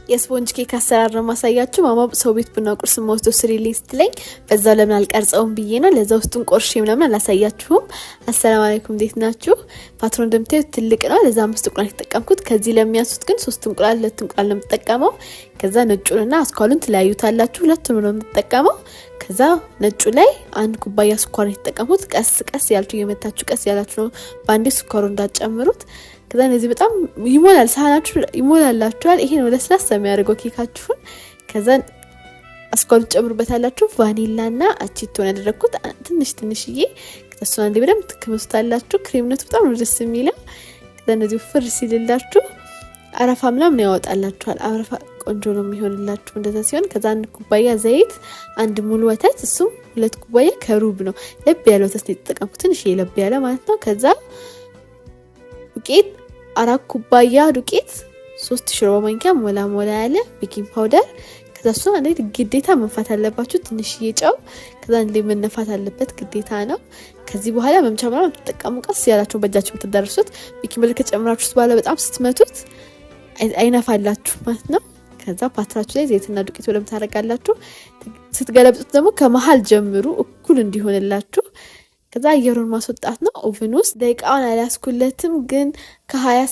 የስፖንጅ ኬክ አሰራር ነው ማሳያችሁ። ማማ ሰው ቤት ቡና ቁርስ ወስዶ ስሪልኝ ስትለኝ በዛው ለምን አልቀርጸውም ብዬ ነው። ለዛ ውስጡን ቆርሼ ምናምን አላሳያችሁም። አሰላሙ አለይኩም እንዴት ናችሁ? ፓትሮን እንደምታዩት ትልቅ ነው። ለዛ 5 እንቁላል ተጠቀምኩት። ከዚህ ለሚያሱት ግን 3 እንቁላል 2 እንቁላል ነው የምጠቀመው። ከዛ ነጩንና አስኳሉን ትለያዩታላችሁ። ሁለቱን ነው የምጠቀመው። ከዛ ነጩ ላይ 1 ኩባያ ስኳር የተጠቀምኩት። ቀስ ቀስ ያላችሁ እየመታችሁ ቀስ ያላችሁ ነው ባንዴ ስኳሩ እንዳትጨምሩት። ከዛ እነዚህ በጣም ይሞላል፣ ሳህናችሁ ይሞላላችኋል። ይሄ ነው ለስላሳ የሚያደርገው ኬካችሁን። ከዛ አስኳሉ ጨምሩበታላችሁ። ቫኒላና አቺቶን ያደረኩት ትንሽዬ። ከዛ አንዴ በደንብ ትከመሱታላችሁ። ክሬምነቱ በጣም ነው ደስ የሚለው። ከዛ እነዚህ ፍር ሲልላችሁ አረፋ ምናምን ያወጣላችኋል። አረፋ ቆንጆ ነው የሚሆንላችሁ እንደዛ ሲሆን። ከዛ 1 ኩባያ ዘይት፣ 1 ሙሉ ወተት፣ እሱም 2 ኩባያ ከሩብ ነው። ለብ ያለ ወተት ነው የተጠቀምኩት፣ ትንሽ ለብ ያለ ማለት ነው። ከዛ ዱቄት 4 ኩባያ ዱቄት፣ 3 ሾርባ ማንኪያ ሞላ ያለ ቤኪንግ ፓውደር። ከዛ እሱ አንዴ ግዴታ መንፋት አለባችሁ፣ ትንሽዬ ጨው። ከዛ አንዴ መነፋት አለበት ግዴታ ነው። ከዚህ በኋላ መምቻ ምናምን ተጠቀሙ፣ ቀስ ያላችሁ በእጃችሁ የምትደርሱት። ቤኪንግ ፓውደር ከጨምራችሁት በኋላ በጣም ስትመቱት አይነፋላችሁ ማለት ነው። ከዛ ፓትራችሁ ላይ ዘይትና ዱቄት ወለም ታረጋላችሁ። ስትገለብጡት ደግሞ ከመሃል ጀምሩ እኩል እንዲሆንላችሁ። ከዛ አየሩን ማስወጣት ነው። ኦቨን ውስጥ ደቂቃውን አላስኩለትም፣ ግን ከ20